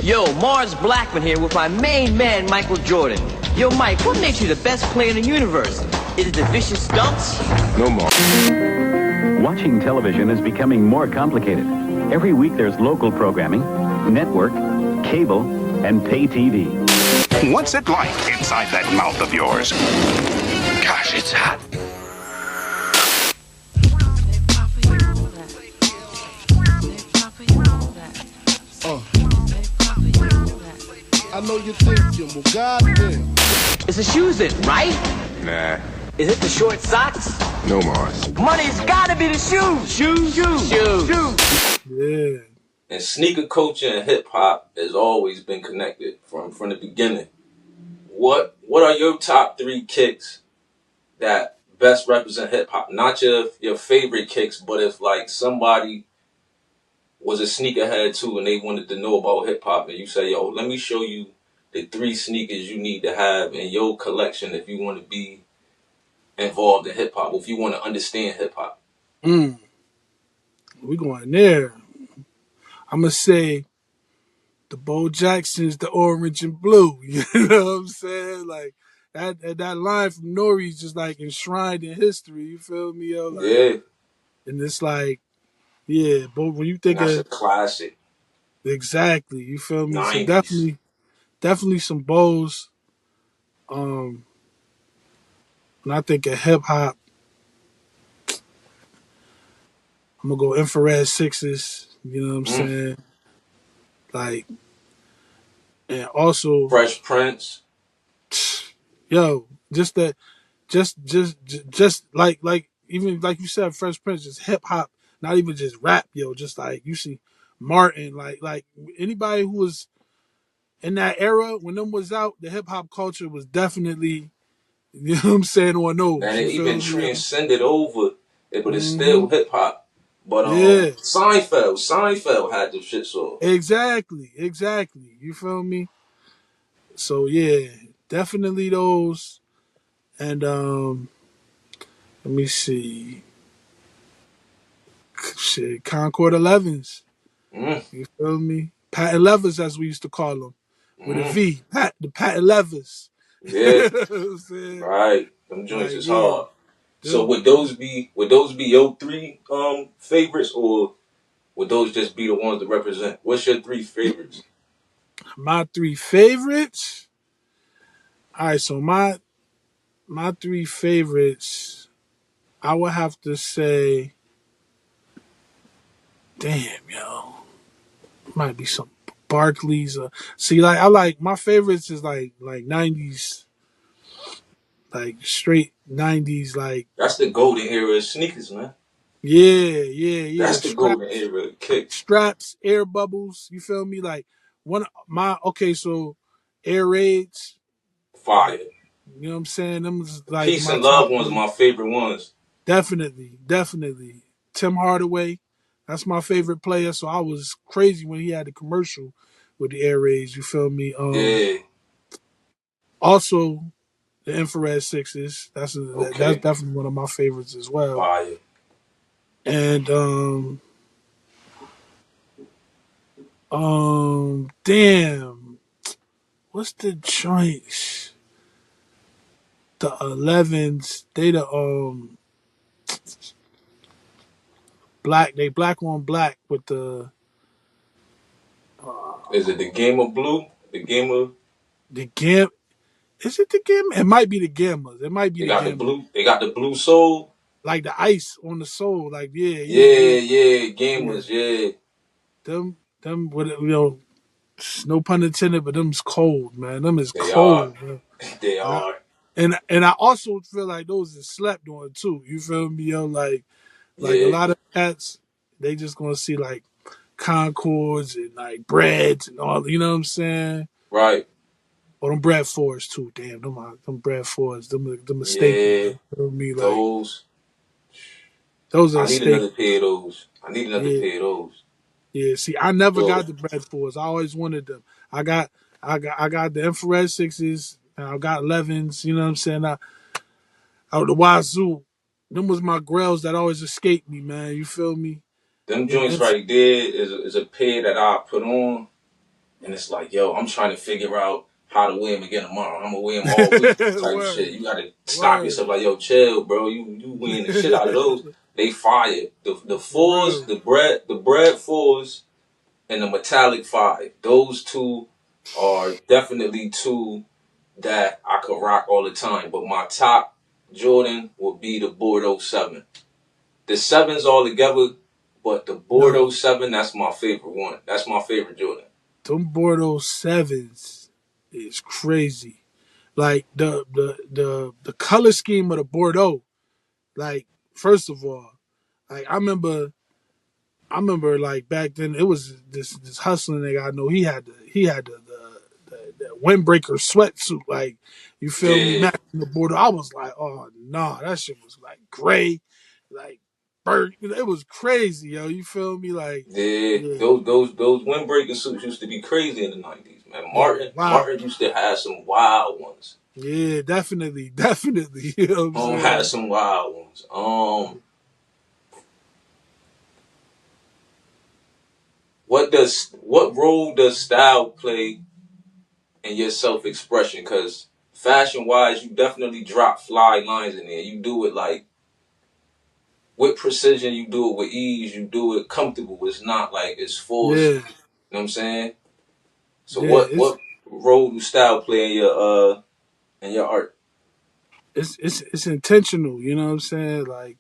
Yo, Mars Blackman here with my main man, Michael Jordan. Yo, Mike, what makes you the best player in the universe? Is it the vicious dunks? No more. Watching television is becoming more complicated. Every week there's local programming, network, cable, and pay TV. What's it like inside that mouth of yours? Gosh, it's hot. I know you're thinking, well, goddamn. It's the shoes it, right? Nah, Is it the short socks? no Mars. Money's gotta be the shoes. Shoes. Yeah. And sneaker culture and hip hop has always been connected from the beginning. What are your top 3 kicks that best represent hip hop? Not your favorite kicks, but if like somebody was a sneakerhead too and they wanted to know about hip hop and you say, yo, let me show you the 3 sneakers you need to have in your collection if you want to be involved in hip hop, if you want to understand hip hop. We going there. I'm going to say the Bo Jacksons, the orange and blue. You know what I'm saying? Like, that line from Nori is just like enshrined in history. You feel me? Yo? Like, Yeah. and it's like, yeah, but when you think That's a of classic. exactly, you feel me? So 90s. definitely some Bows. When I think of hip hop, I'm gonna go infrared sixes. You know what I'm saying? Like, and also, Fresh Prince. yo, just that, just like even like you said, Fresh Prince, just hip hop, not even just rap, yo. Just like you see, Martin, like anybody who was in that era when them was out, the hip hop culture was definitely, you know what I'm saying, on those. And You it feel even me? transcended over it, but it's still hip hop. But Yeah. Seinfeld had the shit so. Exactly. You feel me? So yeah, definitely those. And let me see. Shit, Concord 11s. You feel me? Patent levers, as we used to call them, with a V. The patent levers. Yeah, You know what I'm saying? right. Them joints Like, is yeah. hard. So would those be your 3 favorites, or would those just be the ones to represent? What's your 3 favorites? My 3 favorites. All right, so my 3 favorites, I would have to say, damn, yo, might be some Barclays. See, like I like my favorites is like 90s, like straight 90s, like That's the golden era of sneakers, man. yeah. That's the golden era of kicks. Straps, air bubbles. You feel me? Like so air raids. Fire. You know what I'm saying? Them was like Peace my and Love top ones are 3. my favorite ones. Definitely. Tim Hardaway, that's my favorite player. So I was crazy when he had the commercial with the air raids. You feel me? Yeah. Also, the infrared sixes. That's Okay. definitely one of my favorites as well. Fire. And damn, what's the joints? The 11s. They the black. They black on black with the. Is it the Game of Blue? The Game of The Gam. Is it the Gamma? It might be the Gammas. It might be They the got the Gamma. blue. They got the blue soul. Like the ice on the sole. Like Yeah. Gamers. Yeah. Them with no pun intended, but them's cold, man. Them is They are. cold, man. They are. And I also feel like those is slept on too. You feel me, yo? Like a Yeah. lot of cats, they just gonna see like Concords and like breads and all. You know what I'm saying? Right. Or them bread fours too. Damn, them bread fours. Them a staple. Yeah. You feel me? Like Those. those are I need staple. another pair of those. I need another Yeah. pair of those. Yeah, see, I never So got the bread fours. I always wanted them. I got the infrared sixes. And I got 11s. You know what I'm saying? Out the wazoo. Them was my grails that always escaped me, man. You feel me? them And joints right there is a pair that I put on, and it's like, yo, I'm trying to figure out how to wear them again tomorrow. I'm gonna wear them all week type shit. Word, You gotta stop word, yourself like, yo, chill, bro. You wearing the shit out of those. They fire. The for fours, real. the bread fours, and the metallic 5. Those two are definitely two that I could rock all the time. But my top Jordan would be the Bordeaux 7. The 7s all together, but the No, Bordeaux 7, that's my favorite one. That's my favorite Jordan. them Bordeaux sevens is crazy. Like the color scheme of the Bordeaux. Like first of all, like I remember like back then it was this hustling nigga I know he had the windbreaker sweatsuit, like you feel me, Yeah, matching the border. I was like, oh nah, that shit was like gray, like burnt. It was crazy, yo. You feel me? Like yeah. yeah, Those windbreaker suits used to be crazy in the 90s, man. yo, wow. Martin used to have some wild ones. Yeah, definitely, definitely. You know what I'm Had saying? some wild ones. What role does style play in your self expression? Because fashion wise, you definitely drop fly lines in there. You do it like with precision. You do it with ease. You do it comfortable. It's not like it's forced. Yeah, You know what I'm saying? So yeah. what role do style play in your art? It's intentional. You know what I'm saying? Like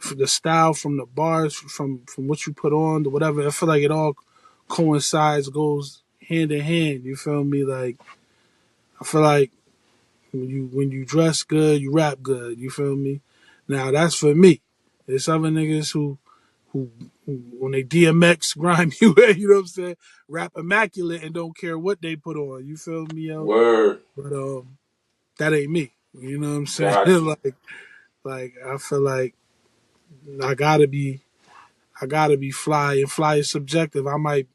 for the style from the bars from what you put on to whatever. I feel like it all coincides, goes hand in hand. You feel me? Like I feel like when you dress good, you rap good. You feel me? Now that's for me. There's other niggas who when they DMX grime you, you know what I'm saying? Rap immaculate and don't care what they put on. You feel me, yo? Word, But that ain't me. You know what I'm saying? got you. like I feel like I gotta be I gotta be fly, and fly is subjective. I might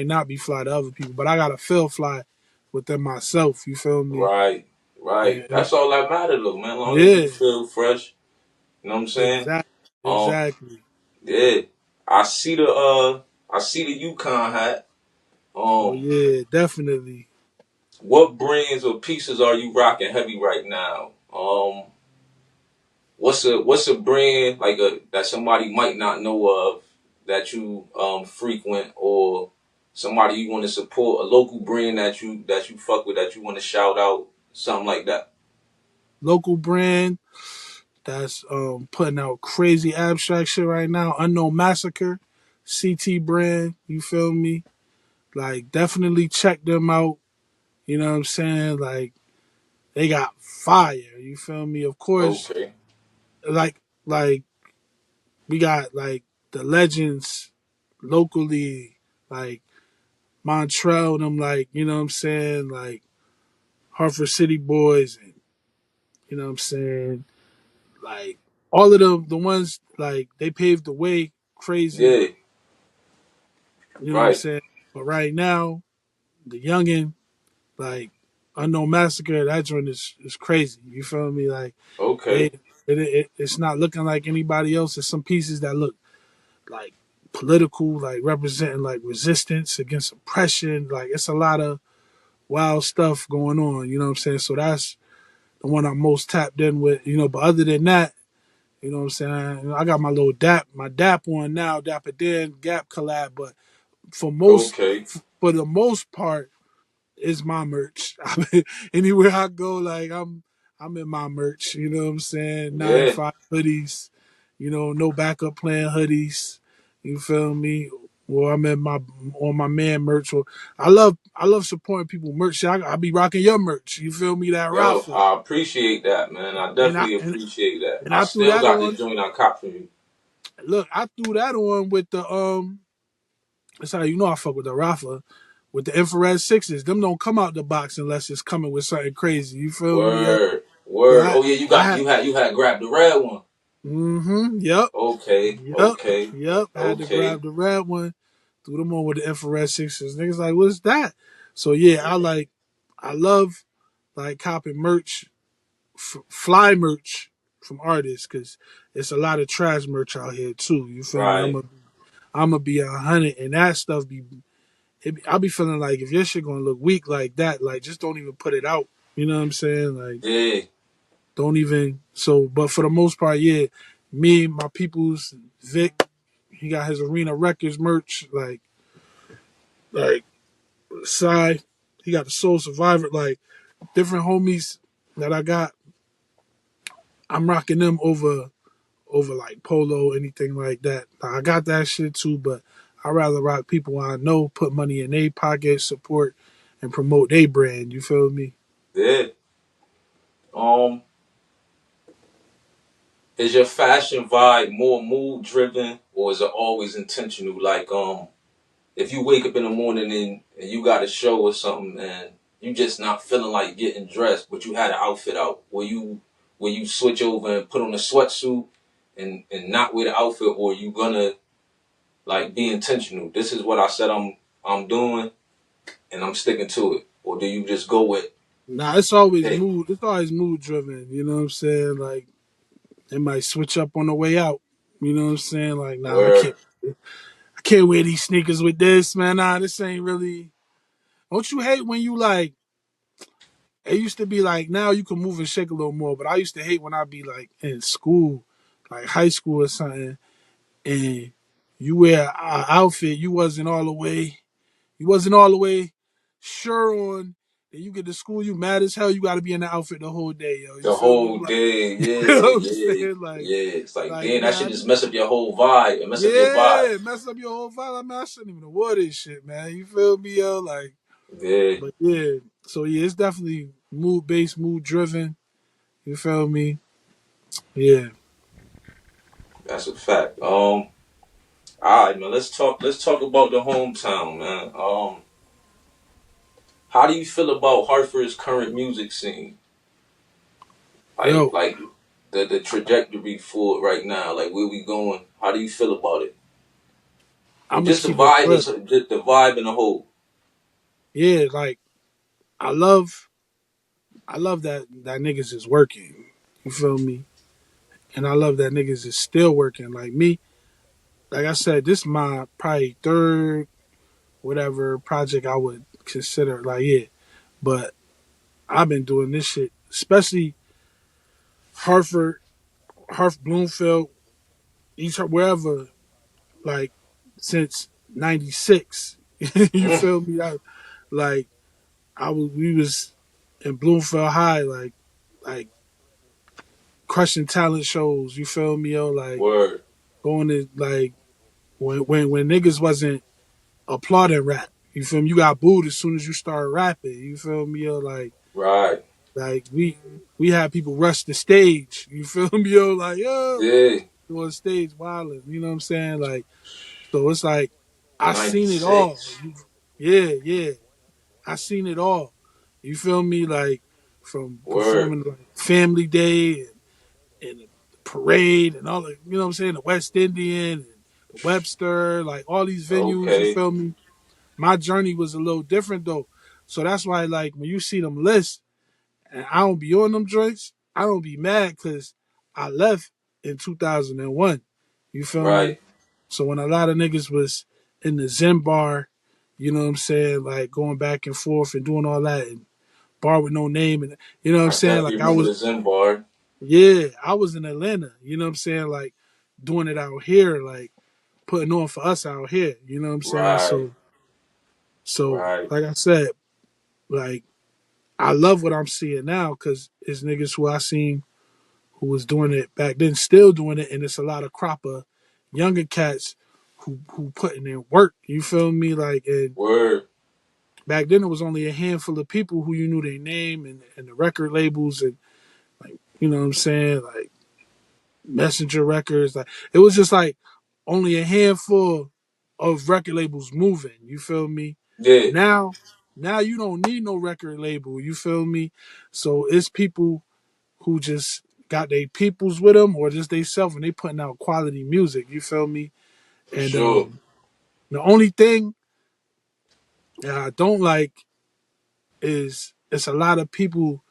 not be fly to other people, but I gotta feel fly within myself. You feel me? Right, right. And That's all that matters, though, man. As long as you yeah, feel fresh, you know what I'm saying? exactly, Um, exactly. yeah. I see the Yukon hat. Oh Um, yeah, definitely. what brands or pieces are you rocking heavy right now? What's a brand like a that somebody might not know of that you frequent, or somebody you want to support, a local brand that you fuck with, that you want to shout out, something like that. Local brand that's putting out crazy abstract shit right now. Unknown Massacre, CT brand. You feel me? Like definitely check them out. You know what I'm saying? Like they got fire. You feel me? Of course, Okay, like we got like the legends locally, like Montreal, them, like, you know what I'm saying, like Hartford City Boys, and you know what I'm saying, like all of them, the ones like they paved the way, crazy, yeah, you know what I'm right, saying. But right now, the youngin, like Unknown Massacre, that joint is crazy. You feel me? Like they, okay, it's not looking like anybody else. There's some pieces that look like political, like representing like resistance against oppression. Like it's a lot of wild stuff going on. You know what I'm saying? So that's the one I'm most tapped in with. You know, but other than that, you know what I'm saying? I got my little my DAP one now, Dapper Dan Gap collab. But for most, okay, for the most part, is my merch. I mean, anywhere I go, like I'm in my merch. You know what I'm saying? yeah, 95 hoodies. You know, no backup plan hoodies. You feel me? Or I'm in my on my man merch. Or I love supporting people merch. I be rocking your merch. You feel me? That yo, Rafa. I appreciate that, man. I And I definitely and, appreciate that. and I I threw still that got the on. joint I cop from you. Look, I threw that on with the that's how you know I fuck with the Rafa. With the infrared sixes. Them don't come out the box unless it's coming with something crazy. You feel me? Yeah. Word, So word. Oh yeah, I had you had grabbed the red one. Yep. Okay, Yep. okay, Yep. I had to okay. grab the red one, threw them on with the infrared sixes. Niggas like, what's that? So yeah, I love like copping merch, fly merch from artists, because it's a lot of trash merch out here too. You feel me? Right. I'm gonna be 100, and that stuff be I be feeling like if your shit gonna look weak like that, like just don't even put it out. You know what I'm saying? Like Yeah, don't even. So, but for the most part, yeah, me, my people's Vic, he got his Arena Records merch, like Psy, he got the Soul Survivor, like different homies that I got. I'm rocking them over like polo, anything like that. Now, I got that shit too, but I rather rock people I know, put money in their pocket, support and promote their brand. You feel me? yeah. Um, is your fashion vibe more mood driven or is it always intentional? Like, if you wake up in the morning and you got a show or something and you just not feeling like getting dressed, but you had an outfit out, will you switch over and put on a sweatsuit and not wear the outfit, or you gonna like be intentional? This is what I said I'm doing, and I'm sticking to it. Or do you just go with, Nah, it's always hey, mood. It's always mood driven. You know what I'm saying? Like they might switch up on the way out. You know what I'm saying? Like, nah, where I can't wear these sneakers with this, man. Nah, this ain't really. Don't you hate when you like? It used to be like now you can move and shake a little more, but I used to hate when I be like in school, like high school or something, and you wear an outfit you wasn't all the way sure on. And you get to school, you mad as hell. You got to be in the outfit the whole day, yo. You the feel me? whole Like, day, you know yeah, what I'm yeah, saying? Like, yeah. It's like, like damn, that should man, just mess up your whole vibe and mess up your vibe. yeah, mess up your whole vibe. I mean, I shouldn't even have wore this shit, man. You feel me, yo? Like, Yeah, but yeah. So yeah, it's definitely mood based, mood driven. You feel me? Yeah. that's a fact. All right, man. Let's talk about the hometown, man. How do you feel about Hartford's current music scene? Like, Yo, like the trajectory for it right now. Like, where we going? How do you feel about it? Or I'm gonna just the keep it vibe, real. is just the vibe in the whole. Yeah, like I love, I love that niggas is working. You feel me? And I love that niggas is still working. Like me, like I said, this is my probably third whatever project I would consider. Like yeah, but I've been doing this shit, especially Hartford, Bloomfield, each wherever, like since '96. You Mm, feel me? Like we was in Bloomfield High, like crushing talent shows. You feel me, yo? Like word. going to like when niggas wasn't applauding rap. You feel me? You got booed as soon as you started rapping. You feel me, yo? Right. Like we had people rush the stage. You feel me, yo? Like yo, Yeah. on stage wilding. You know what I'm saying? Like so, it's like I seen it all. 96. Yeah, yeah. I seen it all. You feel me? Like from Word. performing like Family Day and the parade and all the, you know what I'm saying, the West Indian and the Webster, like all these venues, you Okay. feel me? My journey was a little different though. So that's why like when you see them lists and I don't be on them joints, I don't be mad because I left in 2001. You feel me? Right. So when a lot of niggas was in the Zen bar, you know what I'm saying, like going back and forth and doing all that and bar with no name and you know what I'm I saying? definitely Like I remember was the Zen bar. yeah, I was in Atlanta, you know what I'm saying? Like doing it out here, like putting on for us out here, you know what I'm saying? Right. So Right. like I said, like I love what I'm seeing now because it's niggas who I seen who was doing it back then, still doing it, and it's a lot of crop of younger cats who putting in work. You feel me? Like and Word. back then it was only a handful of people who you knew their name and the record labels and like you know what I'm saying, like Messenger Records. Like it was just like only a handful of record labels moving. You feel me? Yeah. Now, now you don't need no record label. You feel me? So it's people who just got their peoples with them or just they self and they putting out quality music. You feel me? For And sure. the only thing that I don't like is it's a lot of people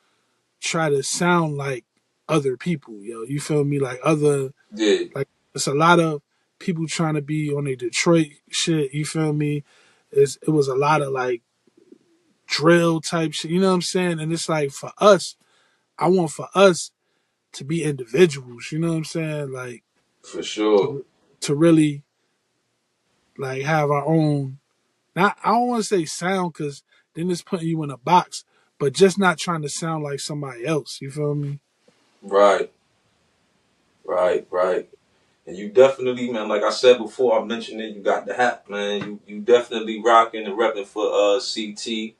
try to sound like other people. Yo, you feel me? Like other Yeah. like it's a lot of people trying to be on a Detroit shit. You feel me? it was a lot of like drill type shit. You know what I'm saying? And it's like for us, I want for us to be individuals. You know what I'm saying? Like For sure. to really like have our own. Not I don't want to say sound because then it's putting you in a box, but just not trying to sound like somebody else. You feel me? Right. Right. And you definitely, man, like I said before, I mentioned it, you got the hat, man. You definitely rocking and repping for CT.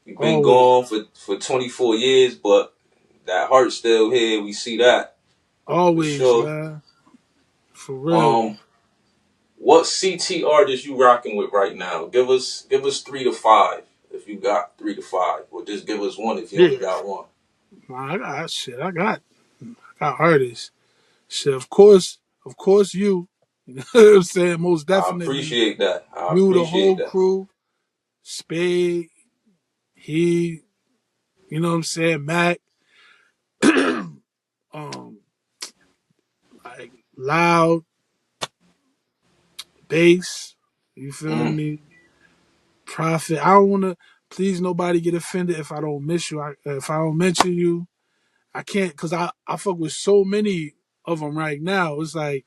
You've been Always, gone for 24 years, but that heart's still here. We see that for always, sure. man. For real. Um, what CT artist you rocking with right now? Give us 3 to 5 if you got 3 to 5, or just give us one if you only Yeah. got one. Nah, I got shit. I got artists. Shit, of course, you. You know what I'm saying? Most I definitely, appreciate that. I you, the appreciate whole that. crew, Spade, he, you know what I'm saying, Mac, um, like Loud, Bass. You feel Mm, me? Prophet. I don't want to. Please, nobody get offended if I don't miss you. If I don't mention you, I can't because I fuck with so many of them right now. It's like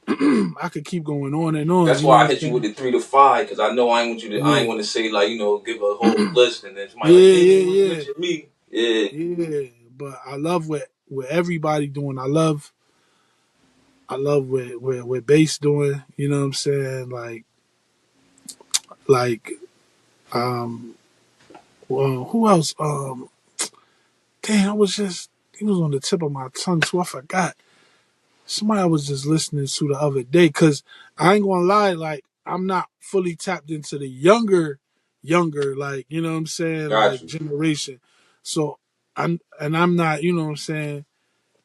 I could keep going on and on. that's You know why I what I'm hit you with saying? the 3 to 5 because I know I ain't want you to. I Yeah. ain't want to say like give a whole list and then somebody Yeah, like, damn, you want to yeah, mention me? Yeah, yeah. But I love what everybody doing. I love what bass doing. You know what I'm saying? Like well, who else? Damn, I was just he was on the tip of my tongue, so I forgot. Somebody I was just listening to the other day. Cause I ain't gonna lie, like I'm not fully tapped into the younger, like you know what I'm saying, got like you. generation. So I'm not, you know what I'm saying,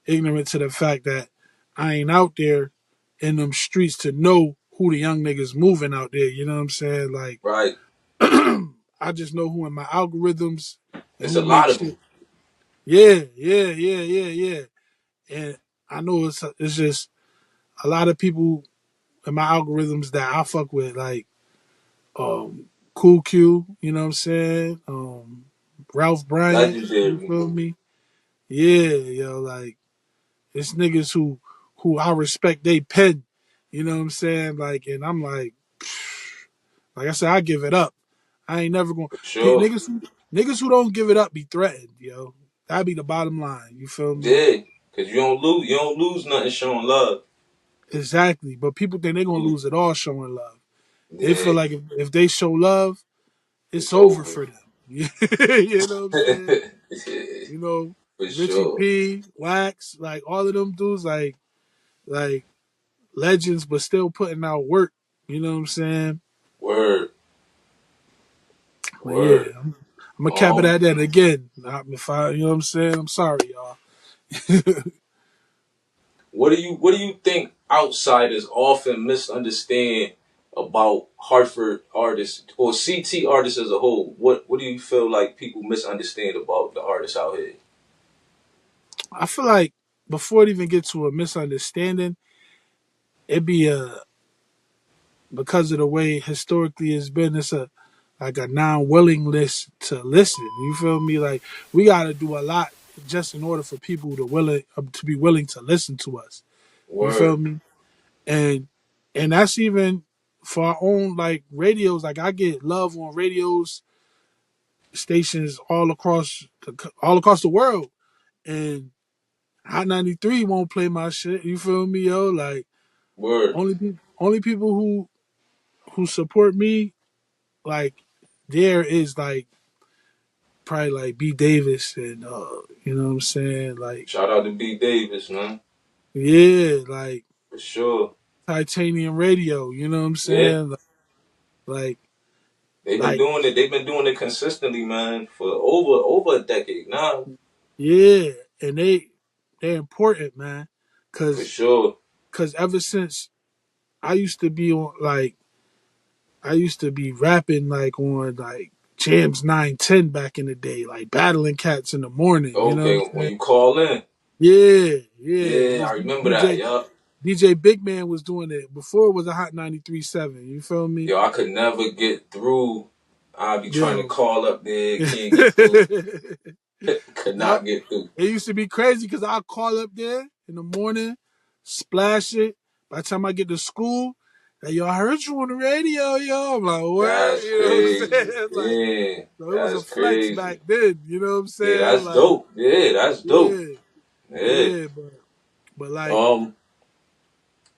ignorant to the fact that I ain't out there in them streets to know who the young niggas moving out there. You know what I'm saying? Like Right. I just know who in my algorithms and It's a who lot makes of them shit. Yeah. And I know it's just a lot of people in my algorithms that I fuck with, like Cool Q. You know what I'm saying? Ralph Bryant. You legendary. feel me? Yeah, yo, like it's niggas who I respect they pen. You know what I'm saying? Like, and I'm like I said, I give it up. I ain't never gonna For sure. niggas who don't give it up be threatened, yo. That be the bottom line. You feel me? Yeah, cause you don't lose nothing showing love. Exactly. But people think they're gonna lose it all showing love. They feel Yeah, like if they show love, it's it's over over. for them. You know what I'm saying? Yeah, You know, for Richie sure. P, Wax, like all of them dudes, like legends, but still putting out work. You know what I'm saying? Word, But yeah, word. I'm gonna cap it Um, at that again. If I, you know what I'm saying? I'm sorry, y'all. what do you think outsiders often misunderstand about Hartford artists or CT artists as a whole? What do you feel like people misunderstand about the artists out here? I feel like before it even get to a misunderstanding, it be a because of the way historically it's been. It's a like a non-willingness to listen. You feel me? Like we got to do a lot just in order for people to be willing to listen to us. You feel Word, me? And that's even for our own like radios. Like I get love on radios stations all across the world, and Hot 93 won't play my shit. You feel me, yo? Like word. only people who support me like there is like probably like B Davis and you know what I'm saying, like Shout out to B Davis, man, yeah, like for sure. Titanium Radio. You know what I'm Yeah, saying? Like they've been like doing it. They've been doing it consistently, man, for over a decade now, yeah, and they're important, man, for cause sure. ever since I used to be on like I used to be rapping like on like Jams 910 back in the day, like battling cats in the morning. You know Okay, what I'm when saying? you call in, Yeah, yeah, I Those remember that. DJ Yup. DJ Big Man was doing it before it was a Hot 93.7. You feel me? Yo, I could never get through. I'd be trying to Yo. call up there, can't get through. Yep. Could not get through. It used to be crazy because I'll call up there in the morning, splash it. By the time I get to school, hey, yo, I heard you on the radio, yo. I'm like, what? That's You know what I'm saying? crazy. It's like, Yeah, so it was a that's flex crazy. back then. You know what I'm Yeah, saying? that's Like, dope. Yeah, that's dope. yeah, Yeah. yeah, but like, Um,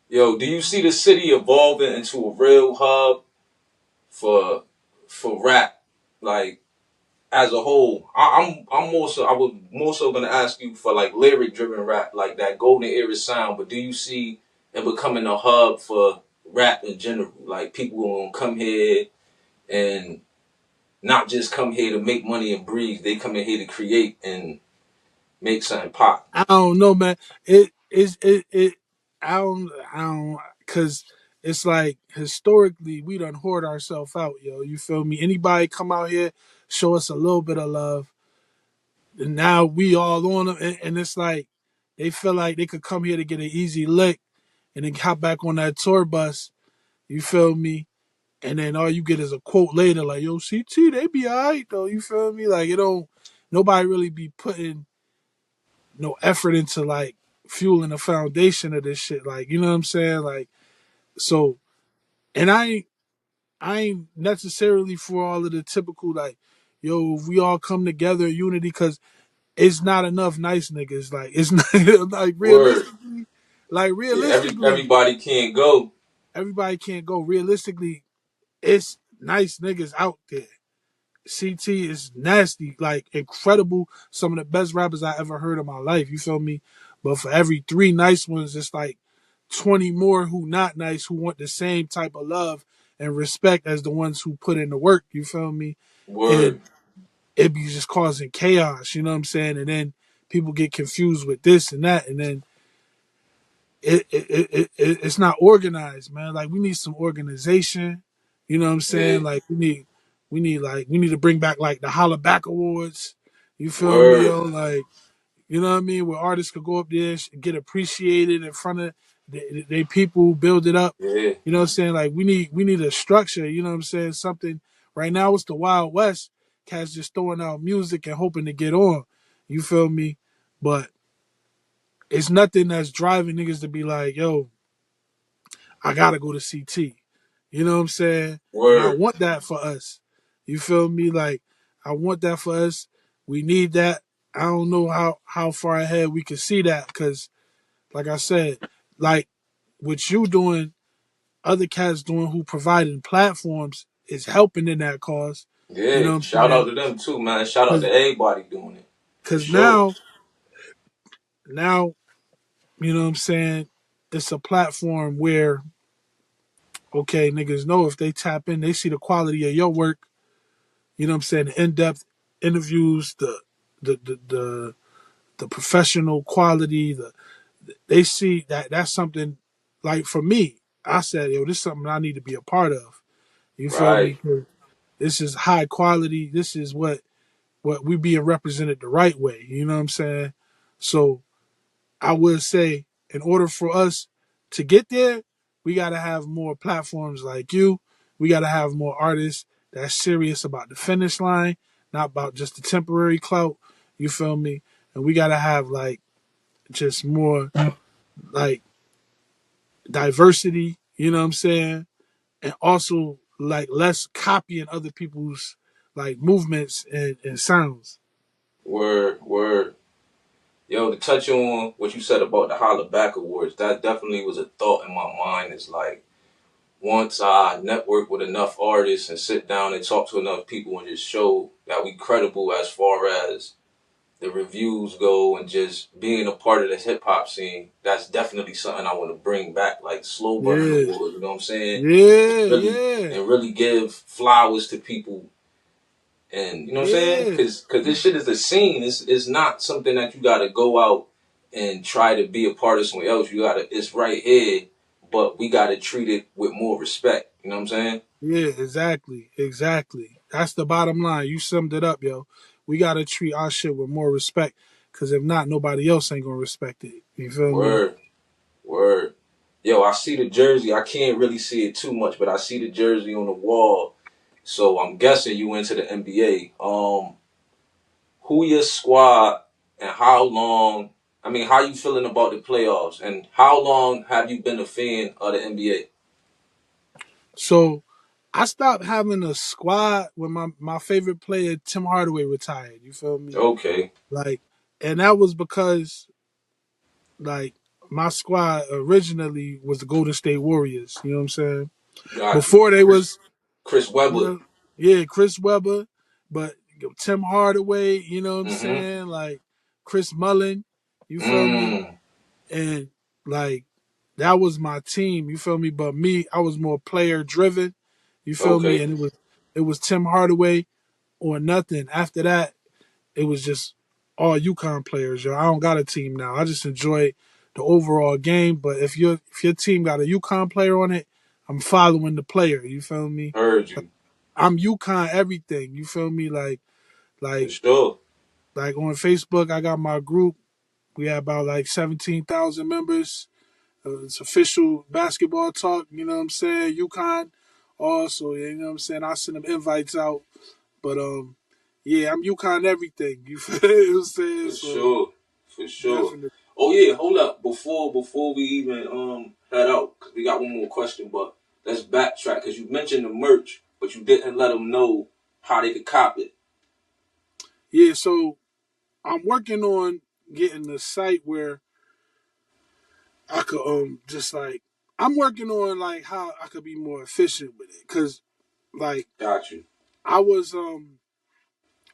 yo, do you see the city evolving into a real hub for rap? Like, as a whole, I was more so gonna ask you for like lyric driven rap, like that golden era sound. But do you see it becoming a hub for rap in general? Like people gonna come here and not just come here to make money and breathe. They come in here to create and make something pop. I don't know, man. It. I don't, cause it's like historically we done hoard ourselves out, yo. You feel me? Anybody come out here, show us a little bit of love, and now we all on them, and it's like they feel like they could come here to get an easy lick, and then hop back on that tour bus. You feel me? And then all you get is a quote later, like, "Yo, CT, they be alright though." You feel me? Like it don't. Nobody really be putting no effort into like fueling the foundation of this shit. Like, you know what I'm saying? Like, so, and I ain't necessarily for all of the typical like, yo, if we all come together in unity, because it's not enough nice niggas. Like, it's not Word. like Yeah, realistically, everybody can't go. everybody can't go. Realistically, it's nice niggas out there. CT is nasty, like incredible. Some of the best rappers I ever heard in my life. You feel me? But for every three nice ones, it's like 20 more who not nice, who want the same type of love and respect as the ones who put in the work. You feel me? And Word. it be just causing chaos. You know what I'm saying? And then people get confused with this and that, and then it's not organized, man. Like we need some organization. You know what I'm Yeah. saying? Like we need to bring back like the Holla Back Awards. You feel me, Word. yo? Like, you know what I mean? Where artists could go up there and get appreciated in front of they people, build it up. Yeah. You know what I'm saying? Like we need a structure. You know what I'm saying? Something right now it's the Wild West. Cats just throwing out music and hoping to get on. You feel me? But it's nothing that's driving niggas to be like, yo, I gotta go to CT. You know what I'm saying? And I Word. want that for us. You feel me? Like I want that for us. We need that. I don't know how far ahead we can see that because, like I said, like what you doing, other cats doing who providing platforms is helping in that cause. You Yeah. know what I'm Shout out saying? to them too, man. Shout out to Because everybody doing it. For because sure. now you know what I'm saying. It's a platform where okay, niggas know if they tap in, they see the quality of your work. You know what I'm saying? The in-depth interviews, the the the, the professional quality, they see that's something like for me, I said, yo, this is something I need to be a part of. You feel Right. me? 'Cause this is high quality. This is what we being represented the right way. You know what I'm saying? So I would say in order for us to get there, we got to have more platforms like you. We got to have more artists that's serious about the finish line, not about just the temporary clout. You feel me? And we got to have like just more like diversity, you know what I'm saying? And also like less copying other people's like movements and sounds. Word. Word. Yo, to touch on what you said about the Holla Back Awards, that definitely was a thought in my mind. It's like once I network with enough artists and sit down and talk to enough people and just show that we credible as far as the reviews go and just being a part of this hip hop scene, that's definitely something I want to bring back, like Sloburn Yeah. Awards, you know what I'm saying? Yeah, Really yeah. and really give flowers to people. And you know what I'm saying? Yeah. Cause this shit is a scene. It's not something that you gotta go out and try to be a part of somewhere else. You gotta it's right here, but we gotta treat it with more respect. You know what I'm saying? Yeah, exactly. Exactly. That's the bottom line. You summed it up, yo. We gotta treat our shit with more respect. Cause if not, nobody else ain't gonna respect it. You feel me? Word, word. Yo, I see the jersey. I can't really see it too much, but I see the jersey on the wall. So I'm guessing you went to the NBA. Who your squad and how long? I mean, how you feeling about the playoffs and how long have you been a fan of the NBA? So I stopped having a squad when my favorite player Tim Hardaway retired. You feel me? Okay, Like, and that was because like my squad originally was the Golden State Warriors. You know what I'm saying? got you. Before they was, Chris you Webber. know, yeah, Chris Webber, but Tim Hardaway. You know what I'm Mm-hmm. saying? Like Chris Mullin. You feel me? Mm. And like that was my team. You feel me? But me, I was more player driven. You feel me? Okay. And it was Tim Hardaway or nothing. After that, it was just all UConn players. Yo, I don't got a team now. I just enjoy the overall game. But if your team got a UConn player on it, I'm following the player. You feel me? Heard you. I'm UConn everything. You feel me? For Like sure. like on Facebook, I got my group. We have about like 17,000 members. It's official basketball talk. You know what I'm saying? UConn. Also, you know what I'm saying? I send them invites out. But yeah, I'm UConn everything. You feel what I'm saying? For So sure. For sure. definitely. Oh yeah, hold up. Before we even head out, 'cause we got one more question, but let's backtrack because you mentioned the merch, but you didn't let them know how they could cop it. Yeah, so I'm working on getting the site where I could just like I'm working on like how I could be more efficient with it. Cause like Got you. I was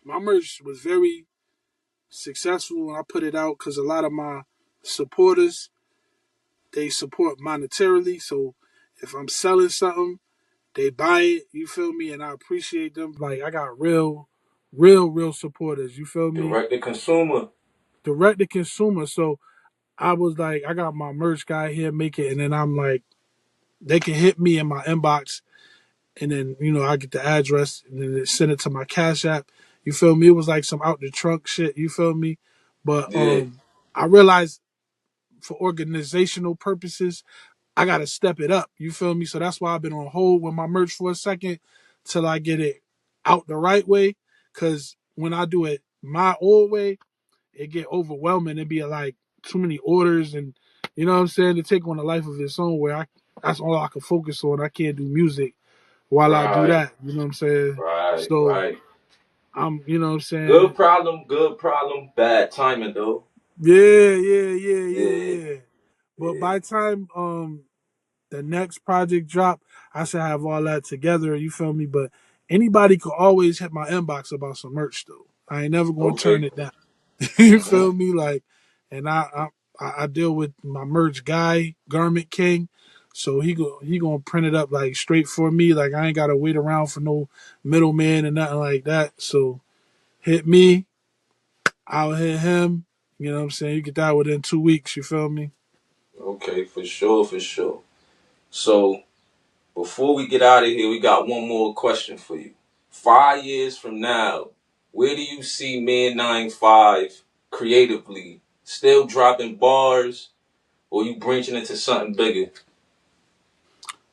my merch was very successful when I put it out because a lot of my supporters they support monetarily. So if I'm selling something, they buy it, you feel me, and I appreciate them. Like I got real supporters, you feel me? Direct to consumer. Direct to consumer. So I was like, I got my merch guy here make it, and then I'm like, they can hit me in my inbox, and then I get the address, and then they send it to my Cash App. You feel me? It was like some out the trunk shit. You feel me? But Yeah. I realized for organizational purposes, I gotta step it up. You feel me? So that's why I've been on hold with my merch for a second till I get it out the right way. Cause when I do it my old way, it get overwhelming. It be like too many orders, and you know what I'm saying, to take on a life of its own where I that's all I can focus on. I can't do music while I do Right. that. You know what I'm saying? Right. So Right. I'm you know what I'm Good saying? problem. Good problem. Bad timing though. Yeah. Yeah. But Yeah. by the time the next project drop, I should have all that together. You feel me? But anybody could always hit my inbox about some merch though. I ain't never going to turn Okay. it down. You Mm-hmm. feel me? Like, and I deal with my merch guy, Garment King. So he gonna print it up like straight for me. Like I ain't gotta wait around for no middleman and nothing like that. So hit me, I'll hit him. You know what I'm saying? You get that within 2 weeks. You feel me? Okay. For sure. For sure. So before we get out of here, we got one more question for you. 5 years from now, where do you see MANN95 creatively? Still dropping bars, or you branching into something bigger?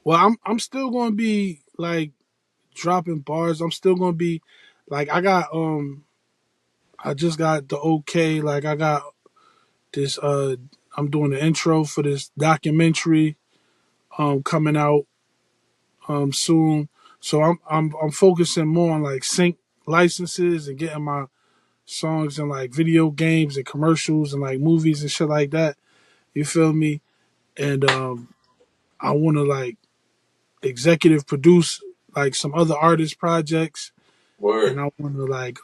Well, I'm still gonna be like dropping bars. I'm still gonna be like I just got the okay. Like I got this I'm doing the intro for this documentary coming out soon. So I'm focusing more on like sync licenses and getting my songs in like video games and commercials and like movies and shit like that. You feel me? And I wanna like executive produce like some other artist projects, and Word. I want to like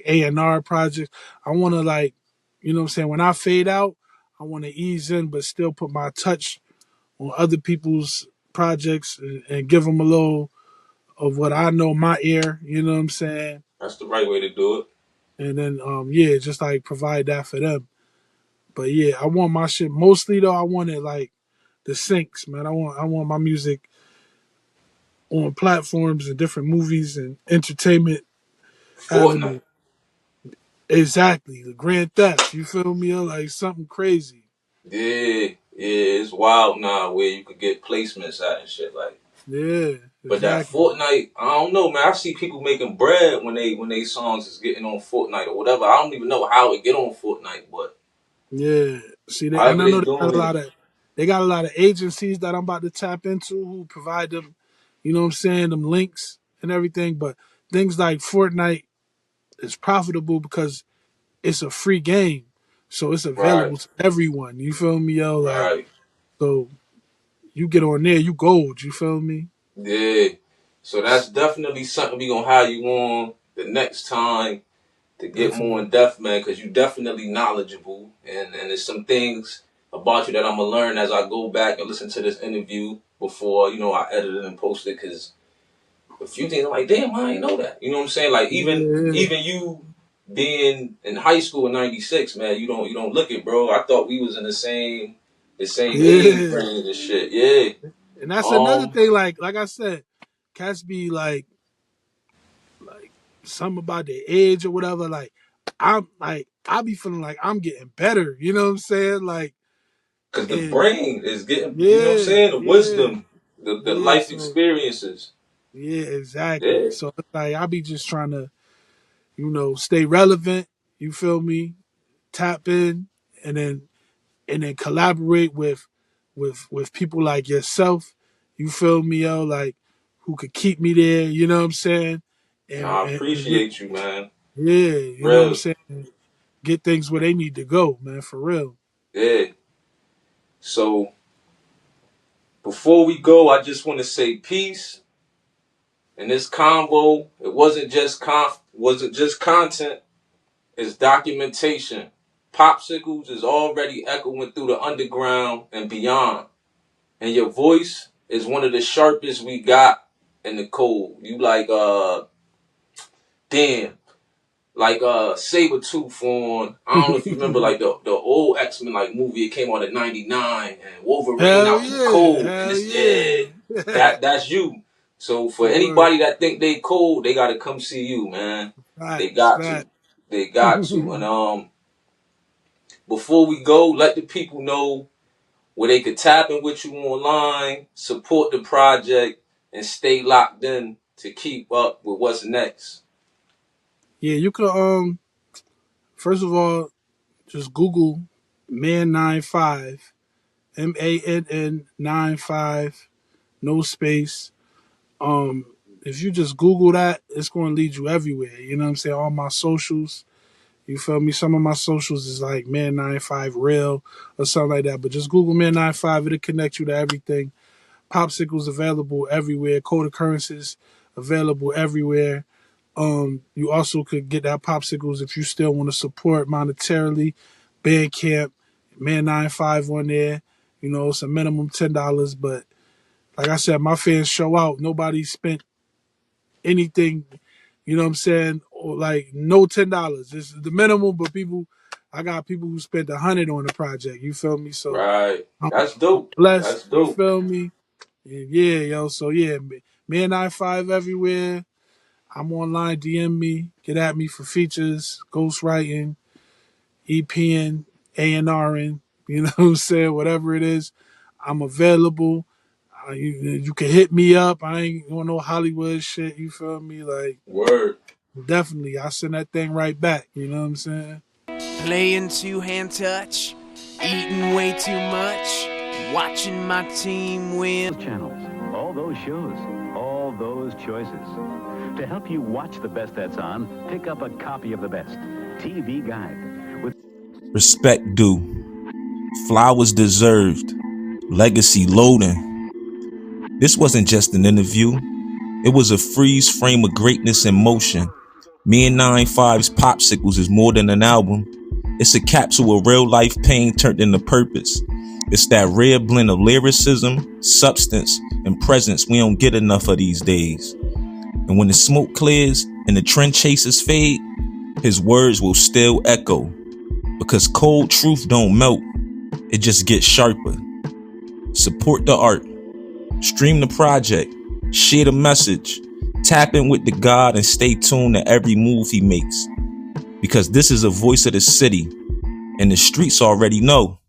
A&R projects. I want to like, you know what I'm saying, when I fade out, I want to ease in but still put my touch on other people's projects and give them a little of what I know my ear, you know what I'm saying? That's the right way to do it. And then yeah, just like provide that for them. But yeah, I want my shit mostly though, I want it like the syncs, man. I want my music on platforms and different movies and entertainment Fortnite. avenue. Exactly. The Grand Theft. You feel me? Like something crazy. Yeah. Yeah, it's wild now where you could get placements at and shit like. Yeah, But that exactly. Fortnite, I don't know, man. I see people making bread when they songs is getting on Fortnite or whatever. I don't even know how it get on Fortnite, but Yeah. See, and however I know they doing it, they got a lot of agencies that I'm about to tap into who provide them, you know what I'm saying, them links and everything. But things like Fortnite is profitable because it's a free game. So it's right, available to everyone. You feel me, yo? Like, right, so you get on there, you gold, you feel me? yeah. So that's definitely something we gonna have you on the next time to get more Definitely. in depth, man, because you definitely knowledgeable, and there's some things about you that I'm gonna learn as I go back and listen to this interview before I edit it and post it. Because a few things I'm like, damn, I ain't know that. You know what I'm saying? Like Yeah. even you being in high school in '96, man, you don't look it, bro. I thought we was in the same age Yeah. range and shit. Yeah. And that's another Um, thing, like I said, cats be like something about their age or whatever. Like I be feeling like I'm getting better. You know what I'm saying? Like, Cause the and brain is getting, you know what I'm yeah, saying? The yeah, wisdom, the yeah. life So experiences. yeah, exactly. Yeah. So it's like I be just trying to, stay relevant. You feel me? Tap in, and then collaborate with people like yourself. You feel me, yo? Like who could keep me there. You know what I'm saying? No, And I and get appreciate you, man. yeah, you know what I'm Real. saying? Get things where they need to go, man, for real. Yeah. So before we go, I just want to say peace. And this convo, it wasn't just content, it's documentation. Popsicles is already echoing through the underground and beyond. And your voice is one of the sharpest we got in the cold. You like damn. Like Sabretooth on, I don't know if you remember like the old X-Men like movie. It came out in '99 and Wolverine Hell out in the yeah, cold, and hell it's yeah, yeah. that's you. So for Word. anybody that think they cold, they gotta come see you, man. They Facts, got to. facts. They got to. And before we go, let the people know where they could tap in with you online, support the project, and stay locked in to keep up with what's next. Yeah, you could first of all just Google MANN95, MANN95, no space. If you just Google that, it's going to lead you everywhere. You know what I'm saying? All my socials. You feel me? Some of my socials is like Man95 Real or something like that. But just Google Man95, it'll connect you to everything. Popsicles available everywhere. Code occurrences available everywhere. You also could get that Popsicles if you still want to support monetarily. Bandcamp, Man95 on there. It's a minimum $10. But like I said, my fans show out. Nobody spent anything, you know what I'm saying? Or like no $10. This is the minimum, but I got people who spent 100 on the project. You feel me? So Right. I'm That's dope. blessed. That's You dope. feel me? And yeah, yo. So yeah, man, I5 everywhere. I'm online. DM me. Get at me for features, ghostwriting, EPing, A&Ring. You know what I'm saying? Whatever it is, I'm available. You can hit me up. I ain't on no Hollywood shit. You feel me? Like Word. definitely, I send that thing right back. You know what I'm saying? Playing two-hand touch, eating way too much, watching my team win. Channels, all those shows, all those choices. To help you watch the best that's on, pick up a copy of the best TV Guide with Respect due. Flowers deserved. Legacy loading. This wasn't just an interview. It was a freeze frame of greatness in motion. Me and 95's Popsicles is more than an album. It's a capsule of real life pain turned into purpose. It's that rare blend of lyricism, substance, and presence we don't get enough of these days. And when the smoke clears and the trend chasers fade, his words will still echo. Because cold truth don't melt, it just gets sharper. Support the art. Stream the project. Share the message. Tap in with the God and stay tuned to every move he makes. Because this is a voice of the city, and the streets already know.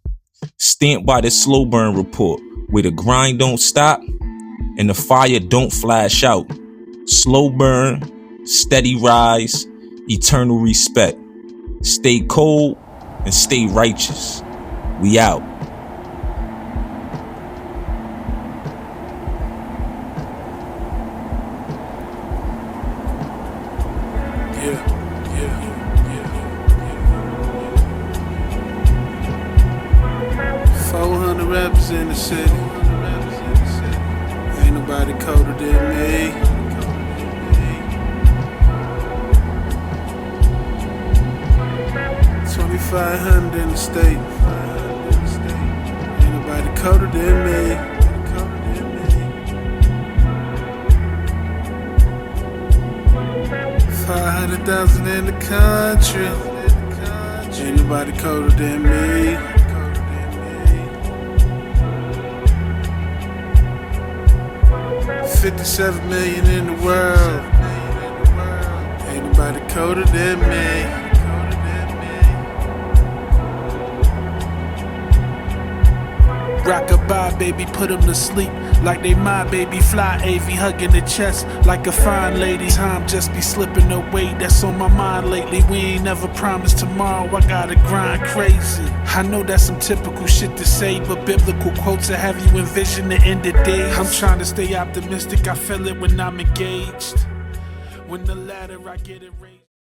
Stamped by the Sloburn report, where the grind don't stop and the fire don't flash out. Slow burn, steady rise, eternal respect. Stay cold and stay righteous. We out. Yeah. 400 rappers in the city. Ain't nobody colder than me. $2,500 in the state. Ain't nobody colder than me. 500,000 in the country. Ain't nobody colder than me. $57 million in the world. Ain't nobody colder than me. Rock-a-bye, baby, put them to sleep like they my baby. Fly AV, hugging the chest like a fine lady. Time just be slipping away, that's on my mind lately. We ain't never promised tomorrow, I gotta grind crazy. I know that's some typical shit to say, but biblical quotes will have you envision the end of days. I'm trying to stay optimistic, I feel it when I'm engaged. When the ladder, I get it raised.